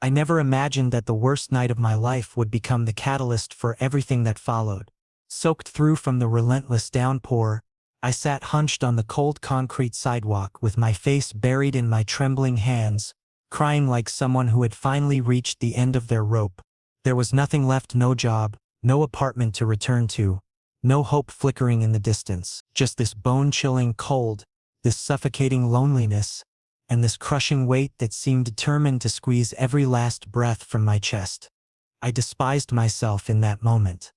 I never imagined that the worst night of my life would become the catalyst for everything that followed. Soaked through from the relentless downpour, I sat hunched on the cold concrete sidewalk with my face buried in my trembling hands, crying like someone who had finally reached the end of their rope. There was nothing left, no job, no apartment to return to, no hope flickering in the distance, just this bone-chilling cold, this suffocating loneliness, and this crushing weight that seemed determined to squeeze every last breath from my chest. I despised myself in that moment.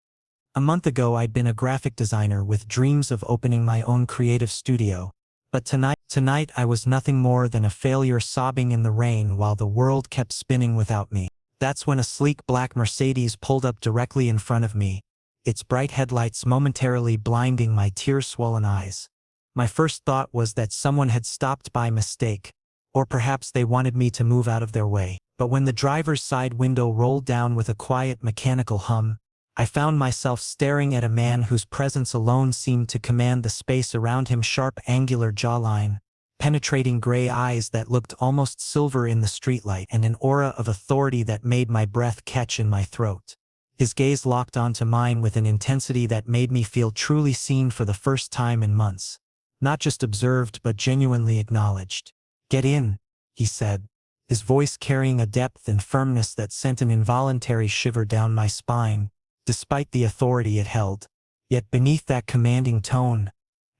A month ago I'd been a graphic designer with dreams of opening my own creative studio, but tonight I was nothing more than a failure sobbing in the rain while the world kept spinning without me. That's when a sleek black Mercedes pulled up directly in front of me, its bright headlights momentarily blinding my tear-swollen eyes. My first thought was that someone had stopped by mistake, or perhaps they wanted me to move out of their way. But when the driver's side window rolled down with a quiet mechanical hum, I found myself staring at a man whose presence alone seemed to command the space around him. Sharp, angular jawline, penetrating gray eyes that looked almost silver in the streetlight, and an aura of authority that made my breath catch in my throat. His gaze locked onto mine with an intensity that made me feel truly seen for the first time in months. Not just observed but genuinely acknowledged. "Get in," he said, his voice carrying a depth and firmness that sent an involuntary shiver down my spine, despite the authority it held. Yet beneath that commanding tone,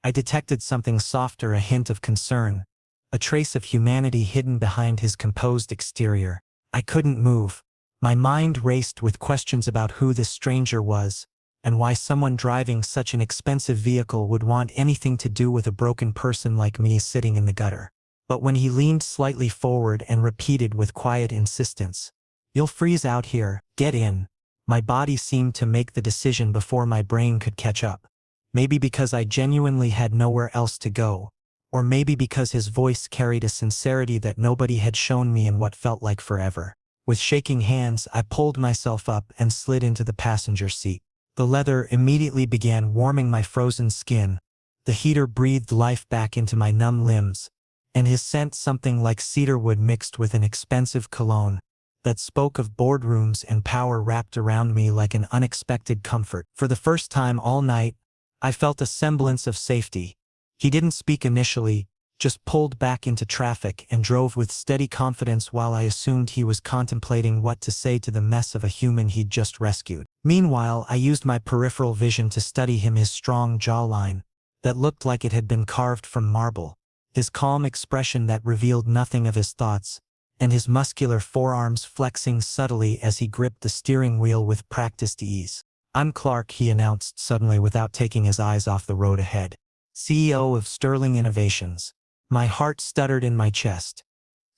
I detected something softer, a hint of concern, a trace of humanity hidden behind his composed exterior. I couldn't move. My mind raced with questions about who this stranger was, and why someone driving such an expensive vehicle would want anything to do with a broken person like me sitting in the gutter. But when he leaned slightly forward and repeated with quiet insistence, "You'll freeze out here, get in," my body seemed to make the decision before my brain could catch up. Maybe because I genuinely had nowhere else to go, or maybe because his voice carried a sincerity that nobody had shown me in what felt like forever. With shaking hands, I pulled myself up and slid into the passenger seat. The leather immediately began warming my frozen skin. The heater breathed life back into my numb limbs, and his scent, something like cedar wood mixed with an expensive cologne, that spoke of boardrooms and power, wrapped around me like an unexpected comfort. For the first time all night, I felt a semblance of safety. He didn't speak initially, just pulled back into traffic and drove with steady confidence while I assumed he was contemplating what to say to the mess of a human he'd just rescued. Meanwhile, I used my peripheral vision to study him, his strong jawline, that looked like it had been carved from marble, his calm expression that revealed nothing of his thoughts, and his muscular forearms flexing subtly as he gripped the steering wheel with practiced ease. "I'm Clark," he announced suddenly without taking his eyes off the road ahead. "CEO of Sterling Innovations." My heart stuttered in my chest.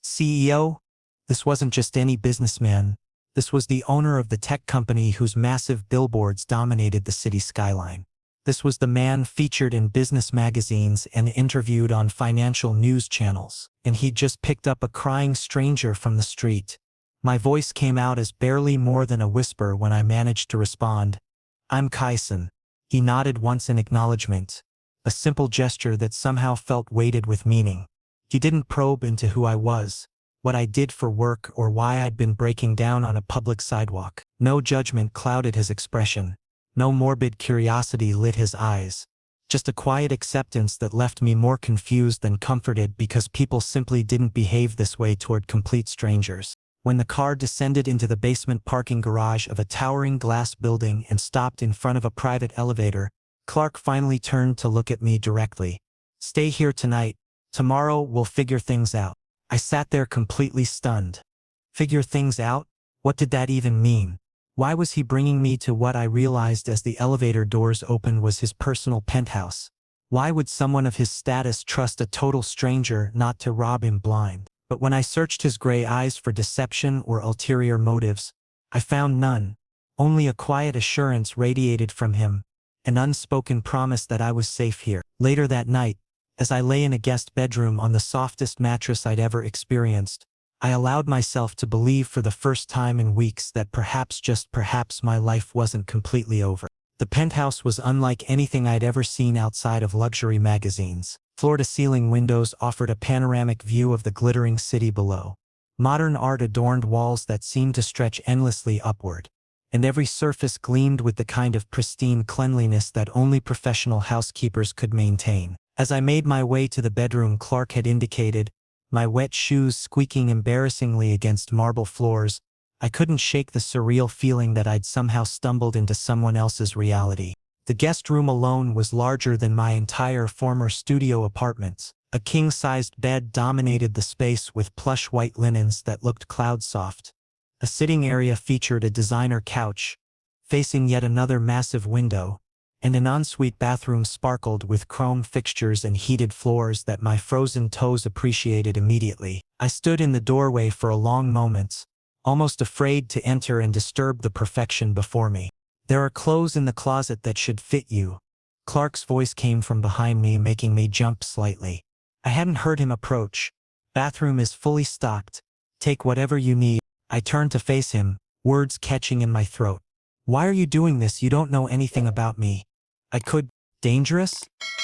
CEO? This wasn't just any businessman. This was the owner of the tech company whose massive billboards dominated the city skyline. This was the man featured in business magazines and interviewed on financial news channels. And he'd just picked up a crying stranger from the street. My voice came out as barely more than a whisper when I managed to respond. "I'm Kyson." He nodded once in acknowledgement, a simple gesture that somehow felt weighted with meaning. He didn't probe into who I was, what I did for work, or why I'd been breaking down on a public sidewalk. No judgment clouded his expression. No morbid curiosity lit his eyes. Just a quiet acceptance that left me more confused than comforted, because people simply didn't behave this way toward complete strangers. When the car descended into the basement parking garage of a towering glass building and stopped in front of a private elevator, Clark finally turned to look at me directly. "Stay here tonight. Tomorrow we'll figure things out." I sat there completely stunned. Figure things out? What did that even mean? Why was he bringing me to what I realized as the elevator doors opened was his personal penthouse? Why would someone of his status trust a total stranger not to rob him blind? But when I searched his gray eyes for deception or ulterior motives, I found none. Only a quiet assurance radiated from him, an unspoken promise that I was safe here. Later that night, as I lay in a guest bedroom on the softest mattress I'd ever experienced, I allowed myself to believe for the first time in weeks that perhaps, just perhaps, my life wasn't completely over. The penthouse was unlike anything I'd ever seen outside of luxury magazines. Floor-to-ceiling windows offered a panoramic view of the glittering city below. Modern art adorned walls that seemed to stretch endlessly upward, and every surface gleamed with the kind of pristine cleanliness that only professional housekeepers could maintain. As I made my way to the bedroom Clark had indicated, my wet shoes squeaking embarrassingly against marble floors, I couldn't shake the surreal feeling that I'd somehow stumbled into someone else's reality. The guest room alone was larger than my entire former studio apartments. A king-sized bed dominated the space with plush white linens that looked cloud-soft. A sitting area featured a designer couch, facing yet another massive window, and an ensuite bathroom sparkled with chrome fixtures and heated floors that my frozen toes appreciated immediately. I stood in the doorway for a long moment, almost afraid to enter and disturb the perfection before me. "There are clothes in the closet that should fit you." Clark's voice came from behind me, making me jump slightly. I hadn't heard him approach. "Bathroom is fully stocked. Take whatever you need." I turned to face him, words catching in my throat. "Why are you doing this? You don't know anything about me." I could. "Dangerous?"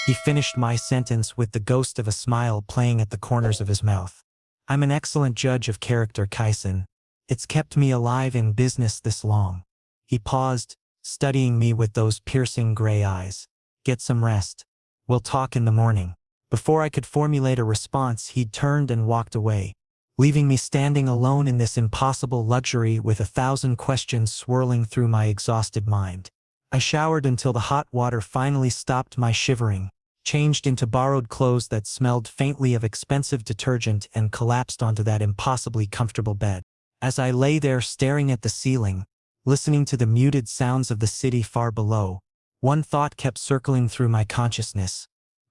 He finished my sentence with the ghost of a smile playing at the corners of his mouth. "I'm an excellent judge of character, Kaisen. It's kept me alive in business this long." He paused, studying me with those piercing gray eyes. "Get some rest. We'll talk in the morning." Before I could formulate a response, he'd turned and walked away, leaving me standing alone in this impossible luxury with 1,000 questions swirling through my exhausted mind. I showered until the hot water finally stopped my shivering, changed into borrowed clothes that smelled faintly of expensive detergent, and collapsed onto that impossibly comfortable bed. As I lay there staring at the ceiling, listening to the muted sounds of the city far below, one thought kept circling through my consciousness.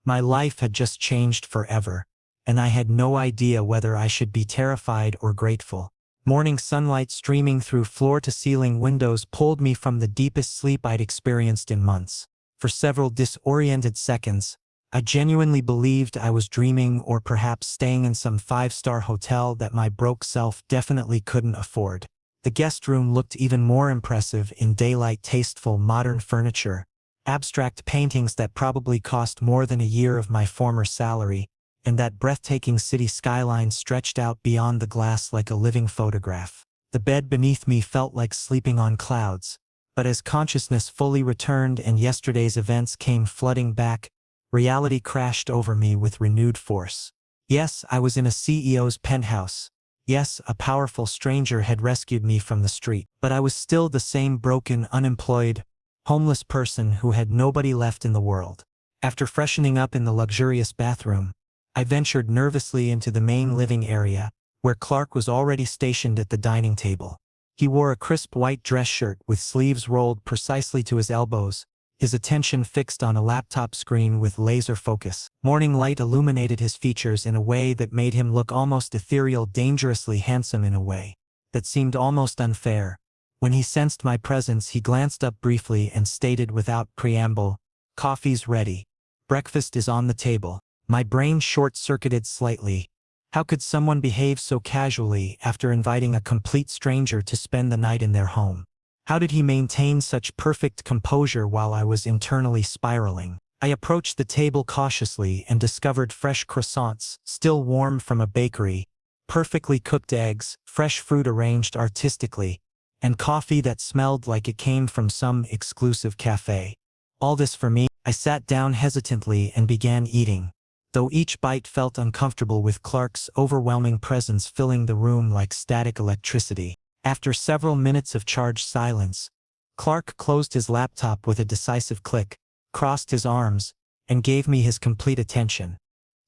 My life had just changed forever, and I had no idea whether I should be terrified or grateful. Morning sunlight streaming through floor-to-ceiling windows pulled me from the deepest sleep I'd experienced in months. For several disoriented seconds, I genuinely believed I was dreaming, or perhaps staying in some five-star hotel that my broke self definitely couldn't afford. The guest room looked even more impressive in daylight, tasteful modern furniture, abstract paintings that probably cost more than a year of my former salary, and that breathtaking city skyline stretched out beyond the glass like a living photograph. The bed beneath me felt like sleeping on clouds, but as consciousness fully returned and yesterday's events came flooding back, reality crashed over me with renewed force. Yes, I was in a CEO's penthouse. Yes, a powerful stranger had rescued me from the street, but I was still the same broken, unemployed, homeless person who had nobody left in the world. After freshening up in the luxurious bathroom, I ventured nervously into the main living area, where Clark was already stationed at the dining table. He wore a crisp white dress shirt with sleeves rolled precisely to his elbows, his attention fixed on a laptop screen with laser focus. Morning light illuminated his features in a way that made him look almost ethereal, dangerously handsome in a way that seemed almost unfair. When he sensed my presence, he glanced up briefly and stated without preamble, "Coffee's ready. Breakfast is on the table." My brain short-circuited slightly. How could someone behave so casually after inviting a complete stranger to spend the night in their home? How did he maintain such perfect composure while I was internally spiraling? I approached the table cautiously and discovered fresh croissants, still warm from a bakery, perfectly cooked eggs, fresh fruit arranged artistically, and coffee that smelled like it came from some exclusive cafe. All this for me. I sat down hesitantly and began eating, though each bite felt uncomfortable with Clark's overwhelming presence filling the room like static electricity. After several minutes of charged silence, Clark closed his laptop with a decisive click, crossed his arms, and gave me his complete attention.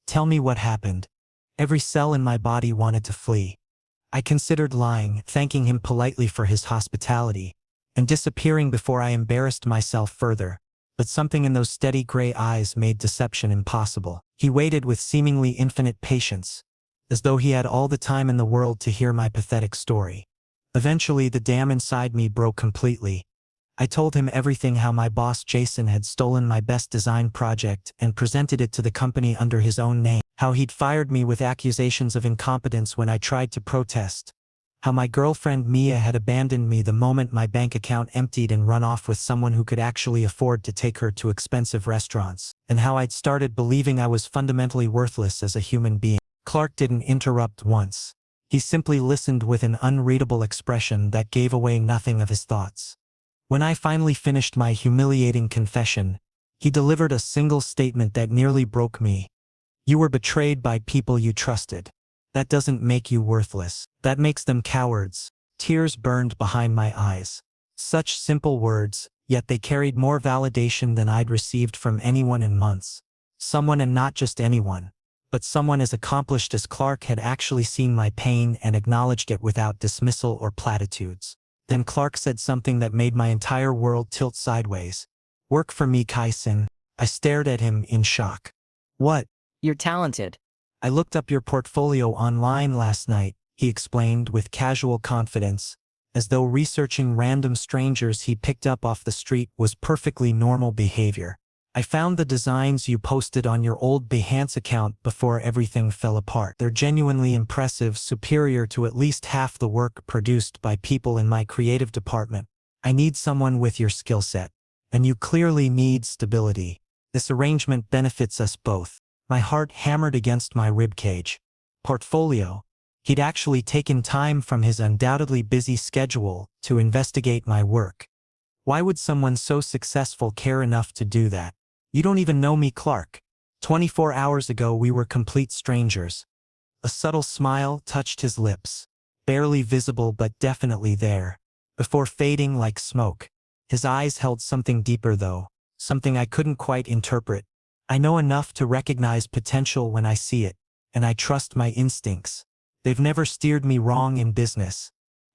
"Tell me what happened." Every cell in my body wanted to flee. I considered lying, thanking him politely for his hospitality, and disappearing before I embarrassed myself further. But something in those steady gray eyes made deception impossible. He waited with seemingly infinite patience, as though he had all the time in the world to hear my pathetic story. Eventually, the dam inside me broke completely. I told him everything: how my boss Jason had stolen my best design project and presented it to the company under his own name, how he'd fired me with accusations of incompetence when I tried to protest, how my girlfriend Mia had abandoned me the moment my bank account emptied and run off with someone who could actually afford to take her to expensive restaurants, and how I'd started believing I was fundamentally worthless as a human being. Clark didn't interrupt once. He simply listened with an unreadable expression that gave away nothing of his thoughts. When I finally finished my humiliating confession, he delivered a single statement that nearly broke me. You were betrayed by people you trusted. That doesn't make you worthless. That makes them cowards. Tears burned behind my eyes. Such simple words, yet they carried more validation than I'd received from anyone in months. Someone, and not just anyone, but someone as accomplished as Clark, had actually seen my pain and acknowledged it without dismissal or platitudes. Then Clark said something that made my entire world tilt sideways. Work for me, Kaisen. I stared at him in shock. What? You're talented. I looked up your portfolio online last night, he explained with casual confidence, as though researching random strangers he picked up off the street was perfectly normal behavior. I found the designs you posted on your old Behance account before everything fell apart. They're genuinely impressive, superior to at least half the work produced by people in my creative department. I need someone with your skill set, and you clearly need stability. This arrangement benefits us both. My heart hammered against my ribcage. Portfolio. He'd actually taken time from his undoubtedly busy schedule to investigate my work. Why would someone so successful care enough to do that? You don't even know me, Clark. 24 hours ago we were complete strangers. A subtle smile touched his lips, barely visible but definitely there, before fading like smoke. His eyes held something deeper though, something I couldn't quite interpret. I know enough to recognize potential when I see it, and I trust my instincts. They've never steered me wrong in business.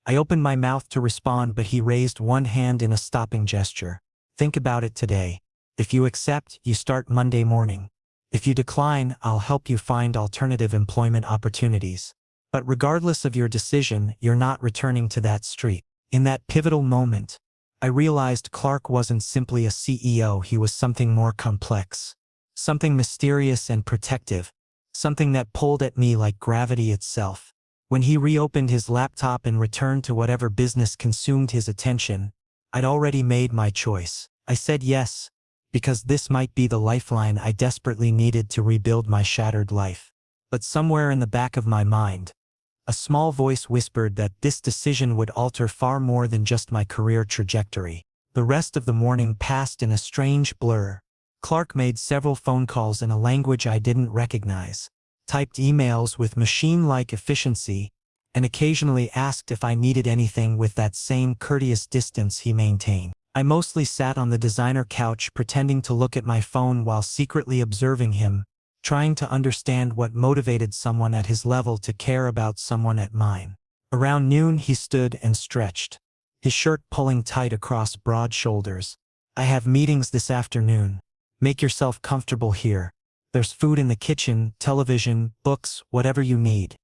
I opened my mouth to respond, but he raised one hand in a stopping gesture. Think about it today. If you accept, you start Monday morning. If you decline, I'll help you find alternative employment opportunities. But regardless of your decision, you're not returning to that street. In that pivotal moment, I realized Clark wasn't simply a CEO, he was something more complex. Something mysterious and protective. Something that pulled at me like gravity itself. When he reopened his laptop and returned to whatever business consumed his attention, I'd already made my choice. I said yes, because this might be the lifeline I desperately needed to rebuild my shattered life. But somewhere in the back of my mind, a small voice whispered that this decision would alter far more than just my career trajectory. The rest of the morning passed in a strange blur. Clark made several phone calls in a language I didn't recognize, typed emails with machine-like efficiency, and occasionally asked if I needed anything with that same courteous distance he maintained. I mostly sat on the designer couch pretending to look at my phone while secretly observing him, trying to understand what motivated someone at his level to care about someone at mine. Around noon he stood and stretched, his shirt pulling tight across broad shoulders. I have meetings this afternoon. Make yourself comfortable here. There's food in the kitchen, television, books, whatever you need.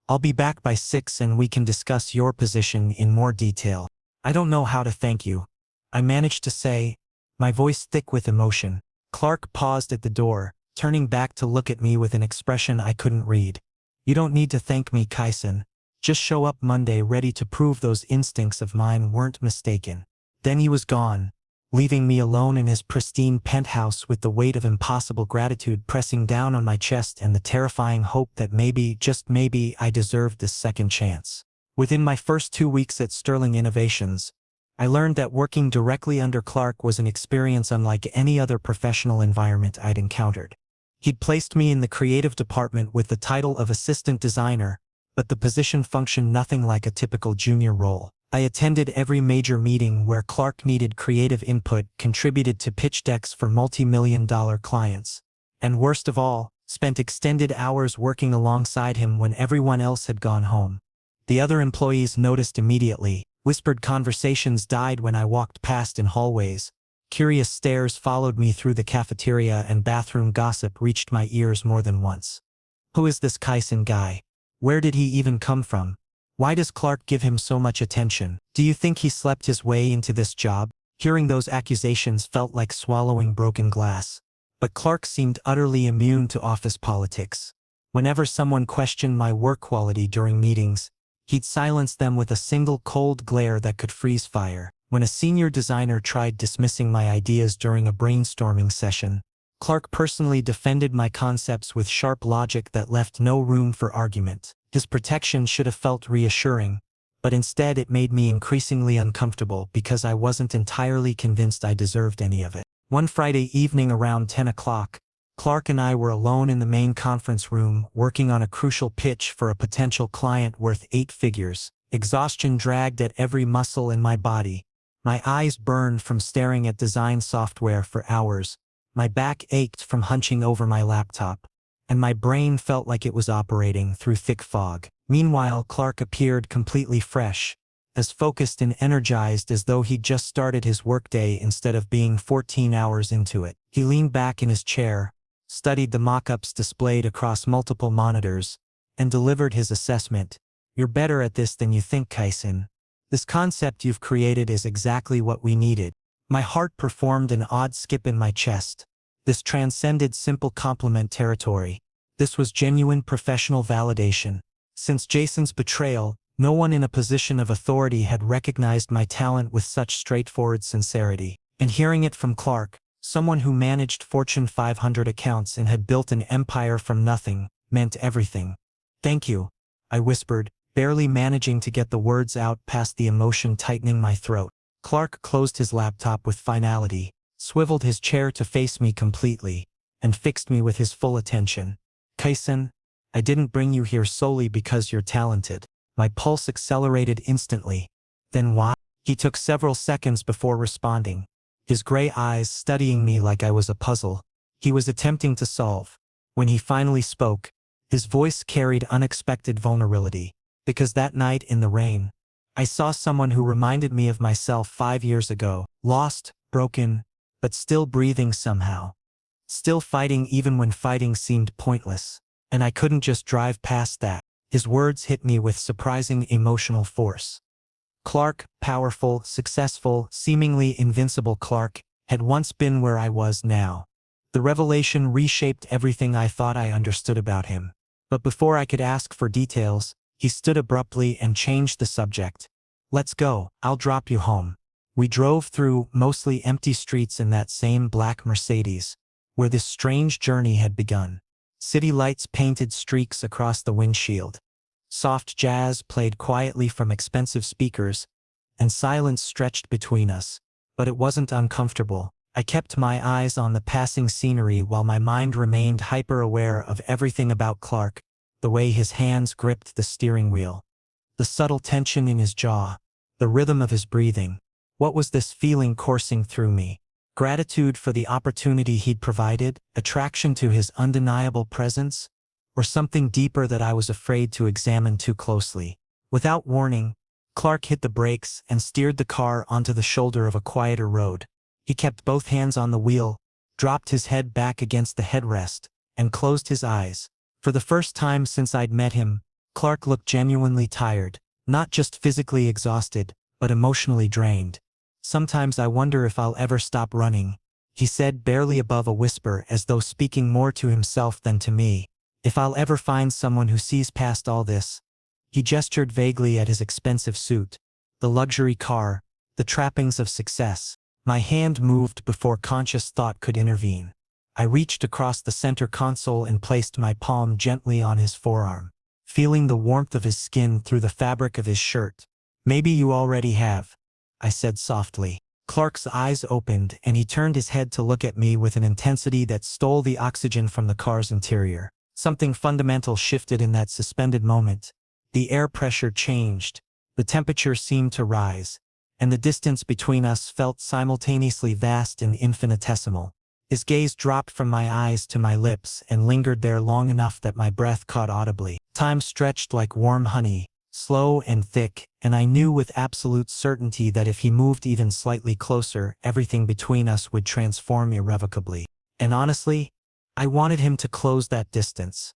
I'll be back by 6 and we can discuss your position in more detail. I don't know how to thank you, I managed to say, my voice thick with emotion. Clark paused at the door, turning back to look at me with an expression I couldn't read. You don't need to thank me, Kaisen. Just show up Monday ready to prove those instincts of mine weren't mistaken. Then he was gone, leaving me alone in his pristine penthouse with the weight of impossible gratitude pressing down on my chest and the terrifying hope that maybe, just maybe, I deserved this second chance. Within my first 2 weeks at Sterling Innovations, I learned that working directly under Clark was an experience unlike any other professional environment I'd encountered. He'd placed me in the creative department with the title of assistant designer, but the position functioned nothing like a typical junior role. I attended every major meeting where Clark needed creative input, contributed to pitch decks for multi-million-dollar clients, and worst of all, spent extended hours working alongside him when everyone else had gone home. The other employees noticed immediately. Whispered conversations died when I walked past in hallways. Curious stares followed me through the cafeteria, and bathroom gossip reached my ears more than once. Who is this Kaisen guy? Where did he even come from? Why does Clark give him so much attention? Do you think he slept his way into this job? Hearing those accusations felt like swallowing broken glass. But Clark seemed utterly immune to office politics. Whenever someone questioned my work quality during meetings, he'd silence them with a single cold glare that could freeze fire. When a senior designer tried dismissing my ideas during a brainstorming session, Clark personally defended my concepts with sharp logic that left no room for argument. His protection should have felt reassuring, but instead it made me increasingly uncomfortable because I wasn't entirely convinced I deserved any of it. One Friday evening around 10 o'clock, Clark and I were alone in the main conference room working on a crucial pitch for a potential client worth 8 figures. Exhaustion dragged at every muscle in my body. My eyes burned from staring at design software for hours. My back ached from hunching over my laptop, and my brain felt like it was operating through thick fog. Meanwhile, Clark appeared completely fresh, as focused and energized as though he'd just started his workday instead of being 14 hours into it. He leaned back in his chair, studied the mock-ups displayed across multiple monitors, and delivered his assessment. "You're better at this than you think, Kaisen. This concept you've created is exactly what we needed." My heart performed an odd skip in my chest. This transcended simple compliment territory. This was genuine professional validation. Since Jason's betrayal, no one in a position of authority had recognized my talent with such straightforward sincerity. And hearing it from Clark, someone who managed Fortune 500 accounts and had built an empire from nothing, meant everything. "Thank you," I whispered, barely managing to get the words out past the emotion tightening my throat. Clark closed his laptop with finality, swiveled his chair to face me completely, and fixed me with his full attention. "Kaisen, I didn't bring you here solely because you're talented." My pulse accelerated instantly. "Then why?" He took several seconds before responding, his gray eyes studying me like I was a puzzle he was attempting to solve. When he finally spoke, his voice carried unexpected vulnerability. "Because that night in the rain, I saw someone who reminded me of myself 5 years ago, lost, broken, but still breathing somehow. Still fighting even when fighting seemed pointless. And I couldn't just drive past that." His words hit me with surprising emotional force. Clark, powerful, successful, seemingly invincible Clark, had once been where I was now. The revelation reshaped everything I thought I understood about him. But before I could ask for details, he stood abruptly and changed the subject. "Let's go, I'll drop you home." We drove through mostly empty streets in that same black Mercedes, where this strange journey had begun. City lights painted streaks across the windshield. Soft jazz played quietly from expensive speakers, and silence stretched between us. But it wasn't uncomfortable. I kept my eyes on the passing scenery while my mind remained hyper-aware of everything about Clark, the way his hands gripped the steering wheel, the subtle tension in his jaw, the rhythm of his breathing. What was this feeling coursing through me? Gratitude for the opportunity he'd provided, attraction to his undeniable presence, or something deeper that I was afraid to examine too closely? Without warning, Clark hit the brakes and steered the car onto the shoulder of a quieter road. He kept both hands on the wheel, dropped his head back against the headrest, and closed his eyes. For the first time since I'd met him, Clark looked genuinely tired, not just physically exhausted, but emotionally drained. "Sometimes I wonder if I'll ever stop running," he said barely above a whisper as though speaking more to himself than to me. "If I'll ever find someone who sees past all this." He gestured vaguely at his expensive suit, the luxury car, the trappings of success. My hand moved before conscious thought could intervene. I reached across the center console and placed my palm gently on his forearm, feeling the warmth of his skin through the fabric of his shirt. "Maybe you already have," I said softly. Clark's eyes opened and he turned his head to look at me with an intensity that stole the oxygen from the car's interior. Something fundamental shifted in that suspended moment. The air pressure changed, the temperature seemed to rise, and the distance between us felt simultaneously vast and infinitesimal. His gaze dropped from my eyes to my lips and lingered there long enough that my breath caught audibly. Time stretched like warm honey, slow and thick, and I knew with absolute certainty that if he moved even slightly closer, everything between us would transform irrevocably. And honestly, I wanted him to close that distance.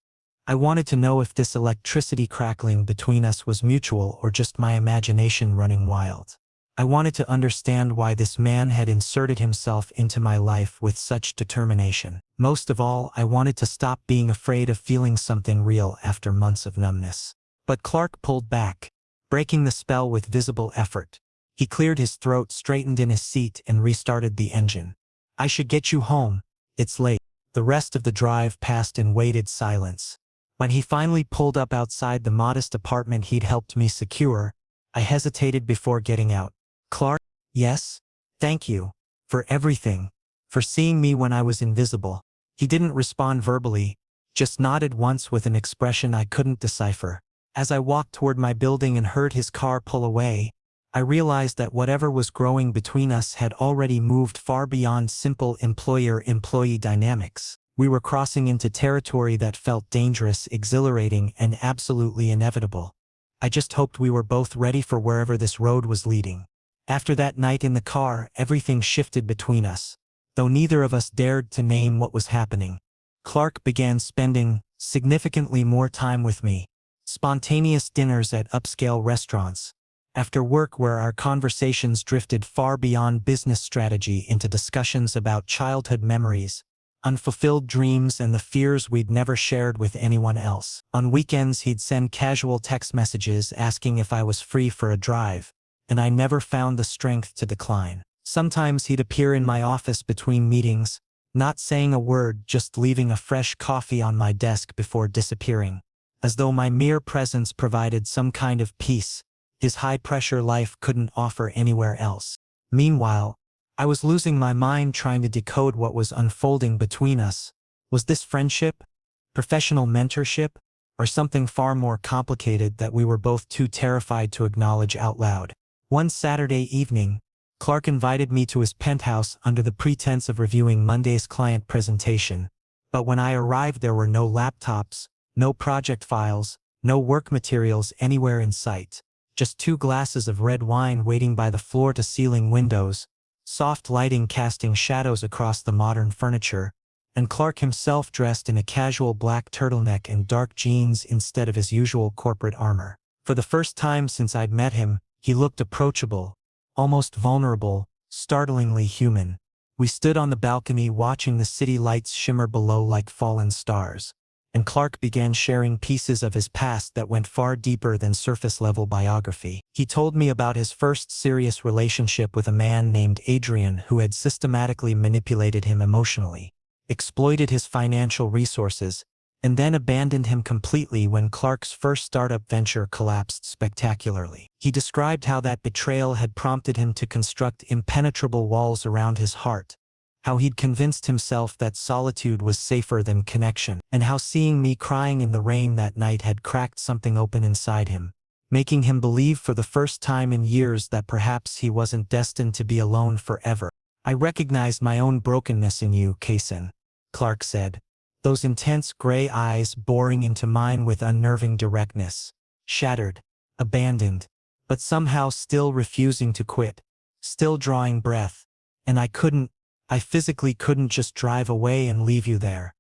I wanted to know if this electricity crackling between us was mutual or just my imagination running wild. I wanted to understand why this man had inserted himself into my life with such determination. Most of all, I wanted to stop being afraid of feeling something real after months of numbness. But Clark pulled back, breaking the spell with visible effort. He cleared his throat, straightened in his seat, and restarted the engine. "I should get you home. It's late." The rest of the drive passed in weighted silence. When he finally pulled up outside the modest apartment he'd helped me secure, I hesitated before getting out. "Clark?" "Yes? Thank you. For everything. For seeing me when I was invisible." He didn't respond verbally, just nodded once with an expression I couldn't decipher. As I walked toward my building and heard his car pull away, I realized that whatever was growing between us had already moved far beyond simple employer-employee dynamics. We were crossing into territory that felt dangerous, exhilarating, and absolutely inevitable. I just hoped we were both ready for wherever this road was leading. After that night in the car, everything shifted between us, though neither of us dared to name what was happening. Clark began spending significantly more time with me. Spontaneous dinners at upscale restaurants. After work where our conversations drifted far beyond business strategy into discussions about childhood memories, unfulfilled dreams, and the fears we'd never shared with anyone else. On weekends he'd send casual text messages asking if I was free for a drive, and I never found the strength to decline. Sometimes he'd appear in my office between meetings, not saying a word, just leaving a fresh coffee on my desk before disappearing, as though my mere presence provided some kind of peace his high-pressure life couldn't offer anywhere else. Meanwhile, I was losing my mind trying to decode what was unfolding between us. Was this friendship, professional mentorship, or something far more complicated that we were both too terrified to acknowledge out loud? One Saturday evening, Clark invited me to his penthouse under the pretense of reviewing Monday's client presentation, but when I arrived there were no laptops, no project files, no work materials anywhere in sight. Just 2 glasses of red wine waiting by the floor-to-ceiling windows, soft lighting casting shadows across the modern furniture, and Clark himself dressed in a casual black turtleneck and dark jeans instead of his usual corporate armor. For the first time since I'd met him, he looked approachable, almost vulnerable, startlingly human. We stood on the balcony watching the city lights shimmer below like fallen stars, and Clark began sharing pieces of his past that went far deeper than surface-level biography. He told me about his first serious relationship with a man named Adrian who had systematically manipulated him emotionally, exploited his financial resources, and then abandoned him completely when Clark's first startup venture collapsed spectacularly. He described how that betrayal had prompted him to construct impenetrable walls around his heart, how he'd convinced himself that solitude was safer than connection, and how seeing me crying in the rain that night had cracked something open inside him, making him believe for the first time in years that perhaps he wasn't destined to be alone forever. "I recognized my own brokenness in you, Kaysen," Clark said, those intense gray eyes boring into mine with unnerving directness. "Shattered, abandoned, but somehow still refusing to quit, still drawing breath, and I physically couldn't just drive away and leave you there."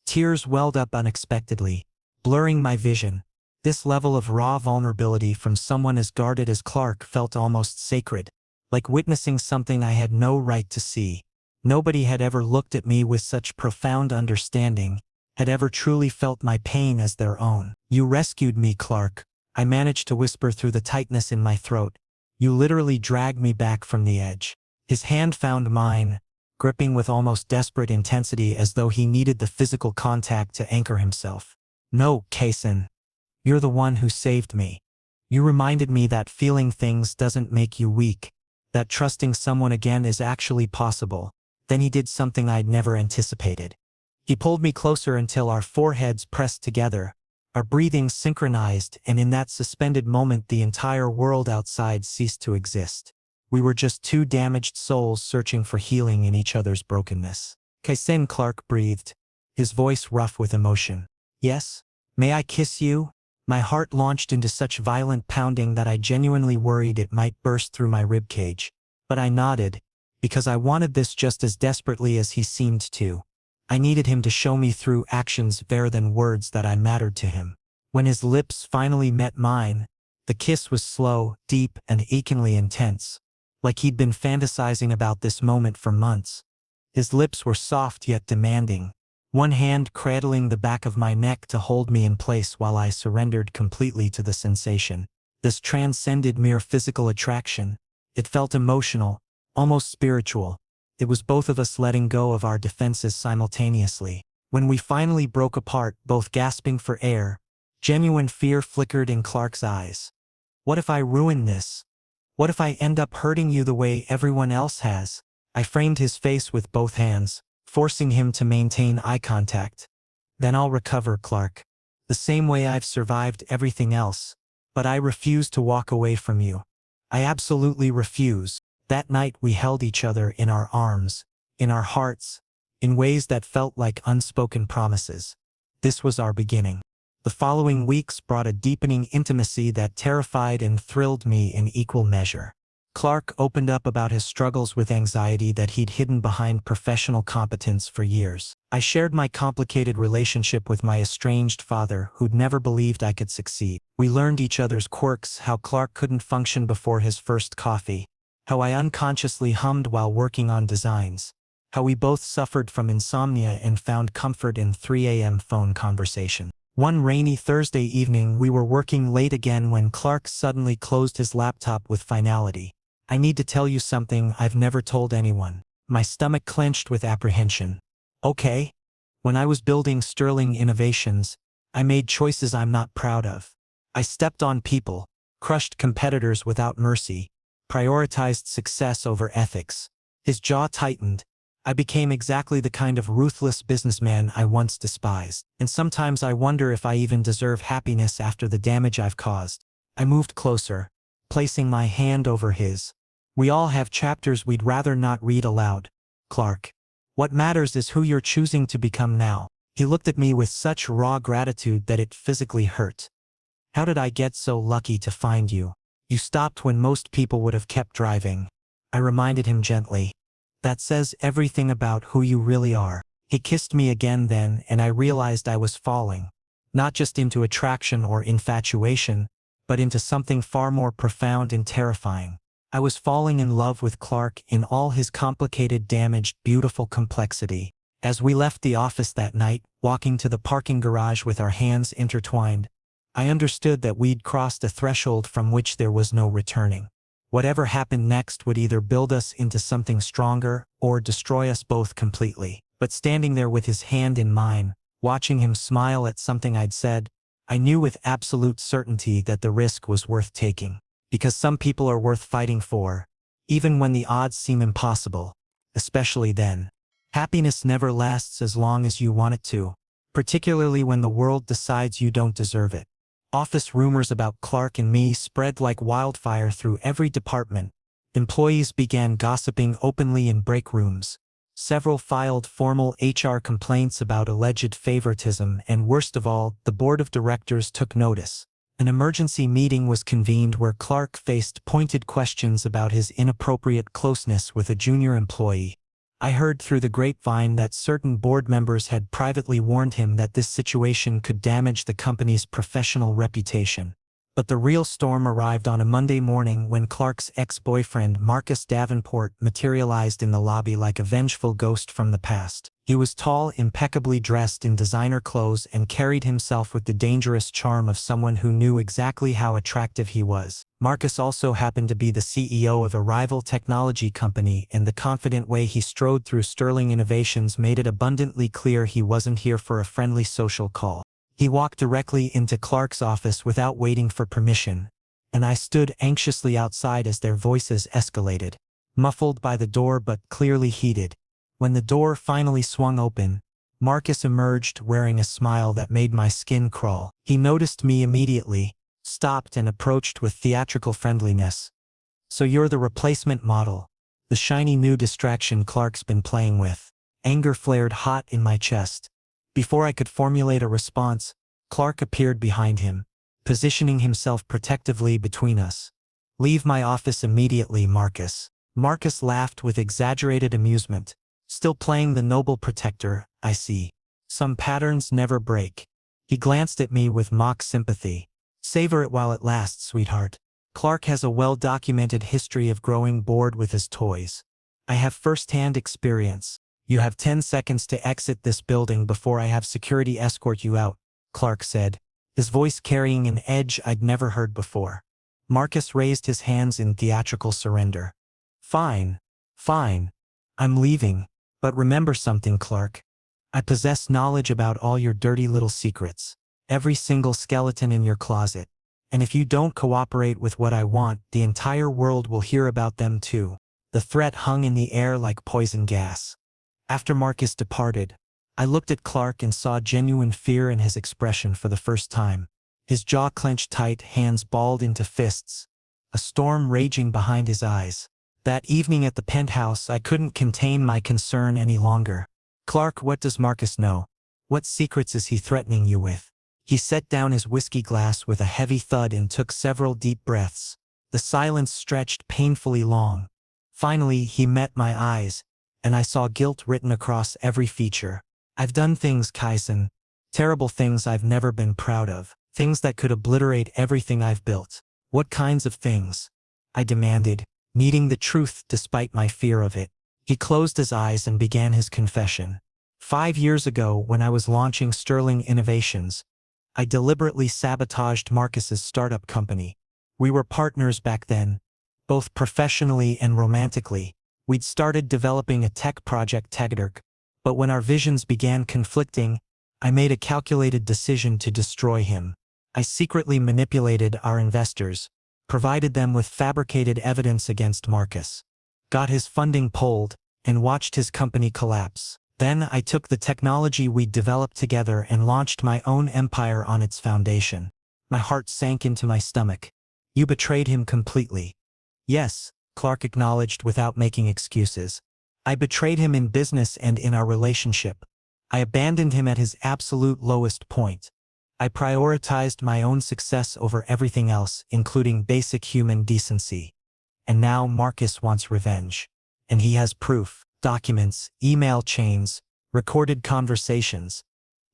Tears welled up unexpectedly, blurring my vision. This level of raw vulnerability from someone as guarded as Clark felt almost sacred, like witnessing something I had no right to see. Nobody had ever looked at me with such profound understanding, had ever truly felt my pain as their own. "You rescued me, Clark," I managed to whisper through the tightness in my throat. "You literally dragged me back from the edge." His hand found mine, gripping with almost desperate intensity as though he needed the physical contact to anchor himself. "No, Kaysen. You're the one who saved me. You reminded me that feeling things doesn't make you weak, that trusting someone again is actually possible." Then he did something I'd never anticipated. He pulled me closer until our foreheads pressed together, our breathing synchronized, and in that suspended moment the entire world outside ceased to exist. We were just 2 damaged souls searching for healing in each other's brokenness. "Kaysen," Clark breathed, his voice rough with emotion. "Yes? May I kiss you?" My heart launched into such violent pounding that I genuinely worried it might burst through my ribcage. But I nodded, because I wanted this just as desperately as he seemed to. I needed him to show me through actions better than words that I mattered to him. When his lips finally met mine, the kiss was slow, deep, and achingly intense, like he'd been fantasizing about this moment for months. His lips were soft yet demanding, one hand cradling the back of my neck to hold me in place while I surrendered completely to the sensation. This transcended mere physical attraction. It felt emotional, almost spiritual. It was both of us letting go of our defenses simultaneously. When we finally broke apart, both gasping for air, genuine fear flickered in Clark's eyes. What if I ruin this? What if I end up hurting you the way everyone else has? I framed his face with both hands, forcing him to maintain eye contact. Then I'll recover, Clark. The same way I've survived everything else. But I refuse to walk away from you. I absolutely refuse. That night we held each other in our arms, in our hearts, in ways that felt like unspoken promises. This was our beginning. The following weeks brought a deepening intimacy that terrified and thrilled me in equal measure. Clark opened up about his struggles with anxiety that he'd hidden behind professional competence for years. I shared my complicated relationship with my estranged father, who'd never believed I could succeed. We learned each other's quirks, how Clark couldn't function before his first coffee, how I unconsciously hummed while working on designs, how we both suffered from insomnia and found comfort in 3 a.m. phone conversation. One rainy Thursday evening, we were working late again when Clark suddenly closed his laptop with finality. I need to tell you something I've never told anyone. My stomach clenched with apprehension. Okay. When I was building Sterling Innovations, I made choices I'm not proud of. I stepped on people, crushed competitors without mercy, prioritized success over ethics. His jaw tightened. I became exactly the kind of ruthless businessman I once despised. And sometimes I wonder if I even deserve happiness after the damage I've caused. I moved closer, placing my hand over his. We all have chapters we'd rather not read aloud, Clark. What matters is who you're choosing to become now. He looked at me with such raw gratitude that it physically hurt. How did I get so lucky to find you? You stopped when most people would have kept driving. I reminded him gently. That says everything about who you really are. He kissed me again then, and I realized I was falling. Not just into attraction or infatuation, but into something far more profound and terrifying. I was falling in love with Clark in all his complicated, damaged, beautiful complexity. As we left the office that night, walking to the parking garage with our hands intertwined, I understood that we'd crossed a threshold from which there was no returning. Whatever happened next would either build us into something stronger or destroy us both completely. But standing there with his hand in mine, watching him smile at something I'd said, I knew with absolute certainty that the risk was worth taking. Because some people are worth fighting for, even when the odds seem impossible, especially then. Happiness never lasts as long as you want it to, particularly when the world decides you don't deserve it. Office rumors about Clark and me spread like wildfire through every department. Employees began gossiping openly in break rooms. Several filed formal HR complaints about alleged favoritism, and worst of all, the board of directors took notice. An emergency meeting was convened where Clark faced pointed questions about his inappropriate closeness with a junior employee. I heard through the grapevine that certain board members had privately warned him that this situation could damage the company's professional reputation. But the real storm arrived on a Monday morning when Clark's ex-boyfriend Marcus Davenport materialized in the lobby like a vengeful ghost from the past. He was tall, impeccably dressed in designer clothes, and carried himself with the dangerous charm of someone who knew exactly how attractive he was. Marcus also happened to be the CEO of a rival technology company, and the confident way he strode through Sterling Innovations made it abundantly clear he wasn't here for a friendly social call. He walked directly into Clark's office without waiting for permission, and I stood anxiously outside as their voices escalated, muffled by the door but clearly heated. When the door finally swung open, Marcus emerged wearing a smile that made my skin crawl. He noticed me immediately, stopped, and approached with theatrical friendliness. "So you're the replacement model," the shiny new distraction Clark's been playing with. Anger flared hot in my chest. Before I could formulate a response, Clark appeared behind him, positioning himself protectively between us. "Leave my office immediately, Marcus." Marcus laughed with exaggerated amusement. "Still playing the noble protector, I see. Some patterns never break." He glanced at me with mock sympathy. "Savor it while it lasts, sweetheart. Clark has a well-documented history of growing bored with his toys. I have first-hand experience. You have 10 seconds to exit this building before I have security escort you out," Clark said, his voice carrying an edge I'd never heard before. Marcus raised his hands in theatrical surrender. "Fine. Fine. I'm leaving. But remember something, Clark. I possess knowledge about all your dirty little secrets. Every single skeleton in your closet. And if you don't cooperate with what I want, the entire world will hear about them too. The threat hung in the air like poison gas. After Marcus departed, I looked at Clark and saw genuine fear in his expression for the first time. His jaw clenched tight, hands balled into fists. A storm raging behind his eyes. That evening at the penthouse, I couldn't contain my concern any longer. Clark, what does Marcus know? What secrets is he threatening you with? He set down his whiskey glass with a heavy thud and took several deep breaths. The silence stretched painfully long. Finally, he met my eyes, and I saw guilt written across every feature. I've done things, Kaisen. Terrible things I've never been proud of. Things that could obliterate everything I've built. What kinds of things? I demanded, needing the truth despite my fear of it. He closed his eyes and began his confession. 5 years ago, when I was launching Sterling Innovations, I deliberately sabotaged Marcus's startup company. We were partners back then, both professionally and romantically. We'd started developing a tech project together, but when our visions began conflicting, I made a calculated decision to destroy him. I secretly manipulated our investors, provided them with fabricated evidence against Marcus, got his funding pulled, and watched his company collapse. Then I took the technology we'd developed together and launched my own empire on its foundation. My heart sank into my stomach. You betrayed him completely. Yes, Clark acknowledged without making excuses. I betrayed him in business and in our relationship. I abandoned him at his absolute lowest point. I prioritized my own success over everything else, including basic human decency. And now Marcus wants revenge. And he has proof, documents, email chains, recorded conversations.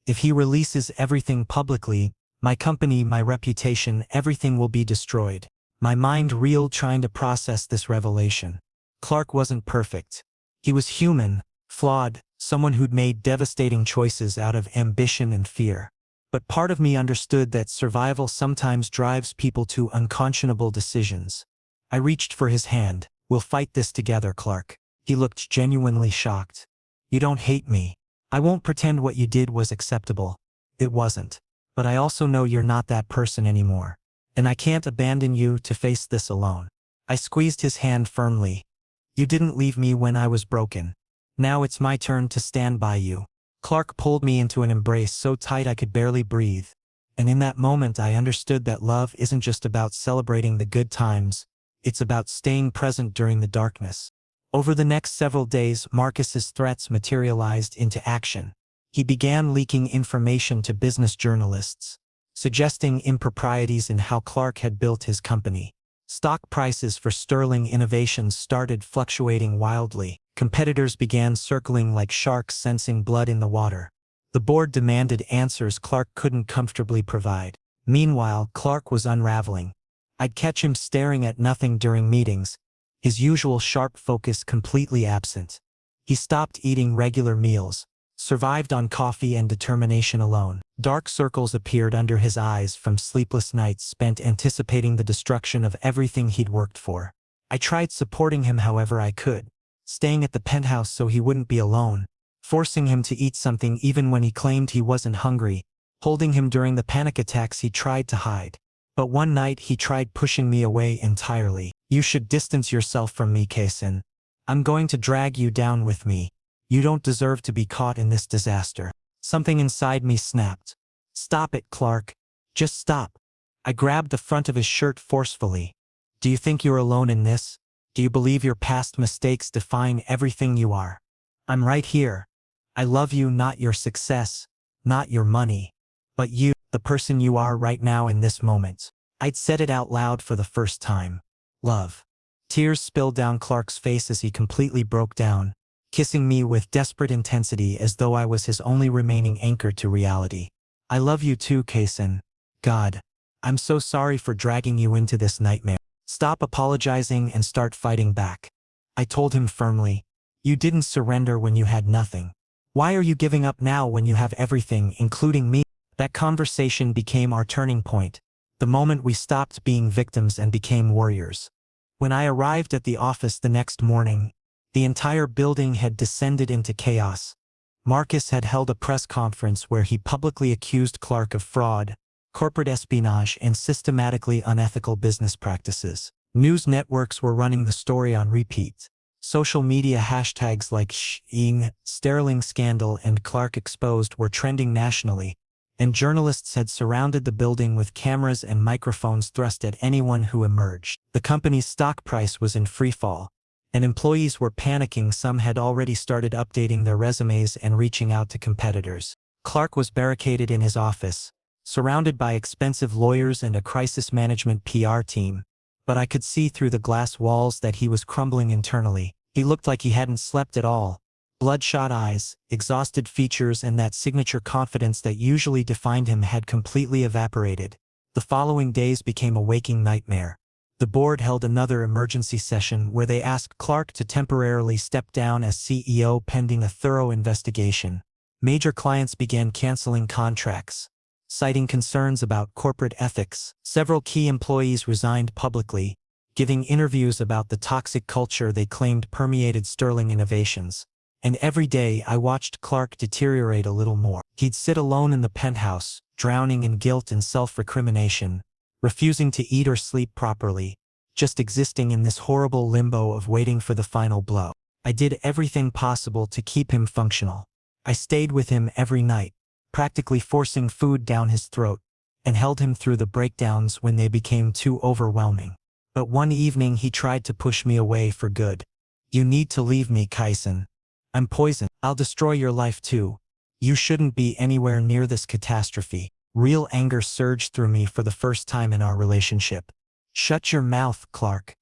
If he releases everything publicly, my company, my reputation, everything will be destroyed. My mind reeled trying to process this revelation. Clark wasn't perfect. He was human, flawed, someone who'd made devastating choices out of ambition and fear. But part of me understood that survival sometimes drives people to unconscionable decisions. I reached for his hand. We'll fight this together, Clark. He looked genuinely shocked. You don't hate me. I won't pretend what you did was acceptable. It wasn't. But I also know you're not that person anymore. And I can't abandon you to face this alone. I squeezed his hand firmly. You didn't leave me when I was broken. Now it's my turn to stand by you. Clark pulled me into an embrace so tight I could barely breathe. And in that moment I understood that love isn't just about celebrating the good times, it's about staying present during the darkness. Over the next several days, Marcus's threats materialized into action. He began leaking information to business journalists, suggesting improprieties in how Clark had built his company. Stock prices for Sterling Innovations started fluctuating wildly. Competitors began circling like sharks sensing blood in the water. The board demanded answers Clark couldn't comfortably provide. Meanwhile, Clark was unraveling. I'd catch him staring at nothing during meetings, his usual sharp focus completely absent. He stopped eating regular meals, survived on coffee and determination alone. Dark circles appeared under his eyes from sleepless nights spent anticipating the destruction of everything he'd worked for. I tried supporting him however I could, staying at the penthouse so he wouldn't be alone, forcing him to eat something even when he claimed he wasn't hungry, holding him during the panic attacks he tried to hide. But one night he tried pushing me away entirely. You should distance yourself from me, Kaisen. I'm going to drag you down with me. You don't deserve to be caught in this disaster. Something inside me snapped. Stop it, Clark. Just stop. I grabbed the front of his shirt forcefully. Do you think you're alone in this? Do you believe your past mistakes define everything you are? I'm right here. I love you, not your success, not your money, but you, the person you are right now in this moment. I'd said it out loud for the first time. Love. Tears spilled down Clark's face as he completely broke down, kissing me with desperate intensity as though I was his only remaining anchor to reality. I love you too, Kaisen. God, I'm so sorry for dragging you into this nightmare. Stop apologizing and start fighting back. I told him firmly. You didn't surrender when you had nothing. Why are you giving up now when you have everything, including me? That conversation became our turning point, the moment we stopped being victims and became warriors. When I arrived at the office the next morning, the entire building had descended into chaos. Marcus had held a press conference where he publicly accused Clark of fraud, corporate espionage, and systematically unethical business practices. News networks were running the story on repeat. Social media hashtags like Sterling scandal and Clark exposed were trending nationally, and journalists had surrounded the building with cameras and microphones thrust at anyone who emerged. The company's stock price was in freefall, and employees were panicking. Some had already started updating their resumes and reaching out to competitors. Clark was barricaded in his office, surrounded by expensive lawyers and a crisis management PR team, but I could see through the glass walls that he was crumbling internally. He looked like he hadn't slept at all. Bloodshot eyes, exhausted features, and that signature confidence that usually defined him had completely evaporated. The following days became a waking nightmare. The board held another emergency session where they asked Clark to temporarily step down as CEO pending a thorough investigation. Major clients began canceling contracts, citing concerns about corporate ethics. Several key employees resigned publicly, giving interviews about the toxic culture they claimed permeated Sterling Innovations. And every day I watched Clark deteriorate a little more. He'd sit alone in the penthouse, drowning in guilt and self-recrimination, refusing to eat or sleep properly, just existing in this horrible limbo of waiting for the final blow. I did everything possible to keep him functional. I stayed with him every night, practically forcing food down his throat, and held him through the breakdowns when they became too overwhelming. But one evening he tried to push me away for good. "You need to leave me, Kyson. I'm poison. I'll destroy your life too. You shouldn't be anywhere near this catastrophe." Real anger surged through me for the first time in our relationship. "Shut your mouth, Clark.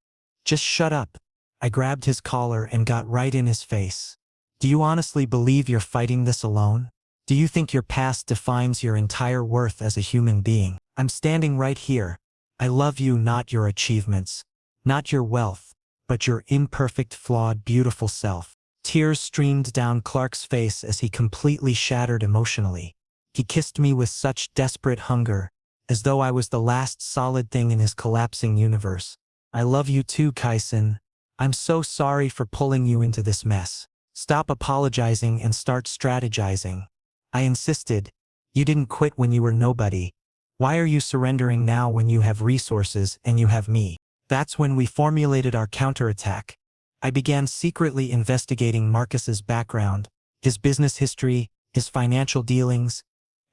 Just shut up." I grabbed his collar and got right in his face. "Do you honestly believe you're fighting this alone? Do you think your past defines your entire worth as a human being? I'm standing right here. I love you, not your achievements, not your wealth, but your imperfect, flawed, beautiful self." Tears streamed down Clark's face as he completely shattered emotionally. He kissed me with such desperate hunger, as though I was the last solid thing in his collapsing universe. "I love you too, Kyson. I'm so sorry for pulling you into this mess. Stop apologizing and start strategizing." I insisted. "You didn't quit when you were nobody. Why are you surrendering now when you have resources and you have me?" That's when we formulated our counterattack. I began secretly investigating Marcus's background, his business history, his financial dealings,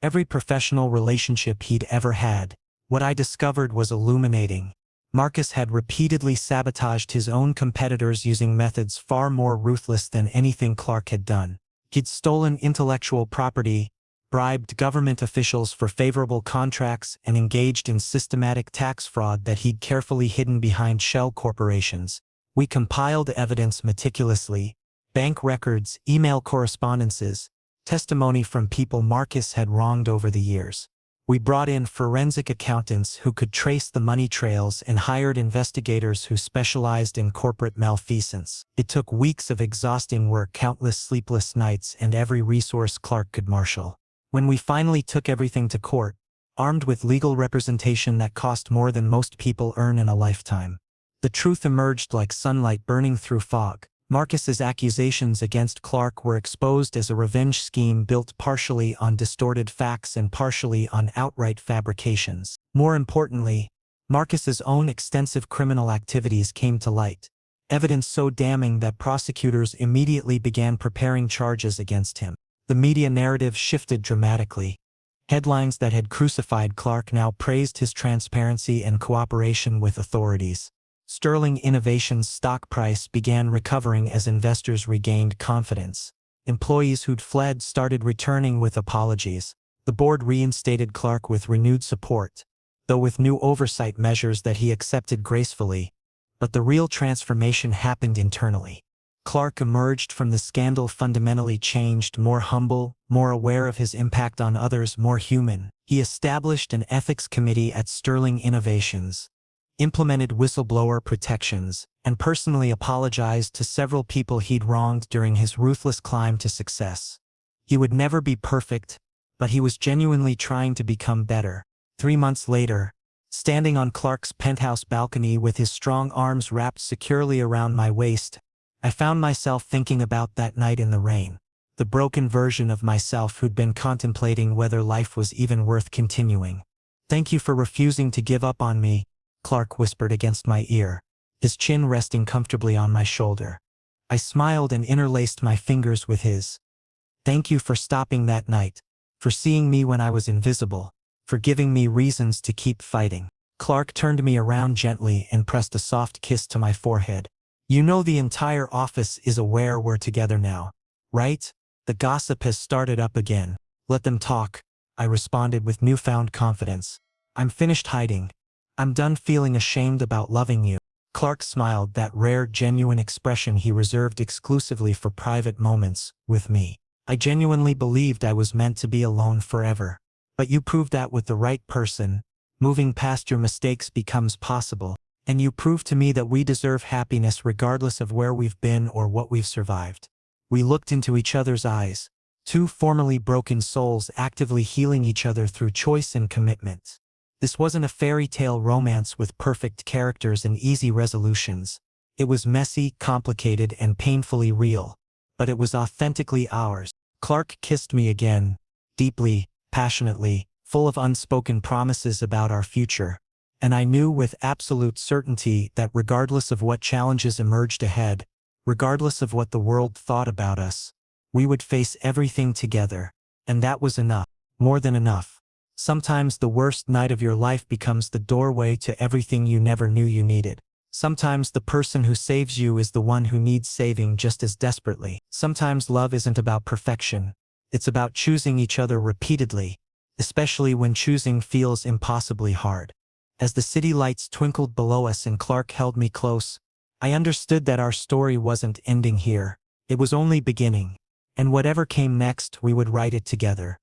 every professional relationship he'd ever had. What I discovered was illuminating. Marcus had repeatedly sabotaged his own competitors using methods far more ruthless than anything Clark had done. He'd stolen intellectual property, bribed government officials for favorable contracts, and engaged in systematic tax fraud that he'd carefully hidden behind shell corporations. We compiled evidence meticulously: bank records, email correspondences, testimony from people Marcus had wronged over the years. We brought in forensic accountants who could trace the money trails and hired investigators who specialized in corporate malfeasance. It took weeks of exhausting work, countless sleepless nights, and every resource Clark could marshal. When we finally took everything to court, armed with legal representation that cost more than most people earn in a lifetime, the truth emerged like sunlight burning through fog. Marcus's accusations against Clark were exposed as a revenge scheme built partially on distorted facts and partially on outright fabrications. More importantly, Marcus's own extensive criminal activities came to light, evidence so damning that prosecutors immediately began preparing charges against him. The media narrative shifted dramatically. Headlines that had crucified Clark now praised his transparency and cooperation with authorities. Sterling Innovations' stock price began recovering as investors regained confidence. Employees who'd fled started returning with apologies. The board reinstated Clark with renewed support, though with new oversight measures that he accepted gracefully. But the real transformation happened internally. Clark emerged from the scandal fundamentally changed, more humble, more aware of his impact on others, more human. He established an ethics committee at Sterling Innovations, implemented whistleblower protections, and personally apologized to several people he'd wronged during his ruthless climb to success. He would never be perfect, but he was genuinely trying to become better. 3 months later, standing on Clark's penthouse balcony with his strong arms wrapped securely around my waist, I found myself thinking about that night in the rain. the broken version of myself who'd been contemplating whether life was even worth continuing. "Thank you for refusing to give up on me," Clark whispered against my ear, his chin resting comfortably on my shoulder. I smiled and interlaced my fingers with his. "Thank you for stopping that night, for seeing me when I was invisible, for giving me reasons to keep fighting." Clark turned me around gently and pressed a soft kiss to my forehead. "You know the entire office is aware we're together now, right? The gossip has started up again. Let them talk," I responded with newfound confidence. "I'm finished hiding. I'm done feeling ashamed about loving you." Clark smiled, that rare, genuine expression he reserved exclusively for private moments with me. "I genuinely believed I was meant to be alone forever. But you proved that with the right person, moving past your mistakes becomes possible. And you proved to me that we deserve happiness regardless of where we've been or what we've survived." We looked into each other's eyes, two formerly broken souls actively healing each other through choice and commitment. This wasn't a fairy tale romance with perfect characters and easy resolutions. It was messy, complicated, and painfully real. But it was authentically ours. Clark kissed me again, deeply, passionately, full of unspoken promises about our future. And I knew with absolute certainty that regardless of what challenges emerged ahead, regardless of what the world thought about us, we would face everything together. And that was enough. More than enough. Sometimes the worst night of your life becomes the doorway to everything you never knew you needed. Sometimes the person who saves you is the one who needs saving just as desperately. Sometimes love isn't about perfection. It's about choosing each other repeatedly, especially when choosing feels impossibly hard. As the city lights twinkled below us and Clark held me close, I understood that our story wasn't ending here. It was only beginning. And whatever came next, we would write it together.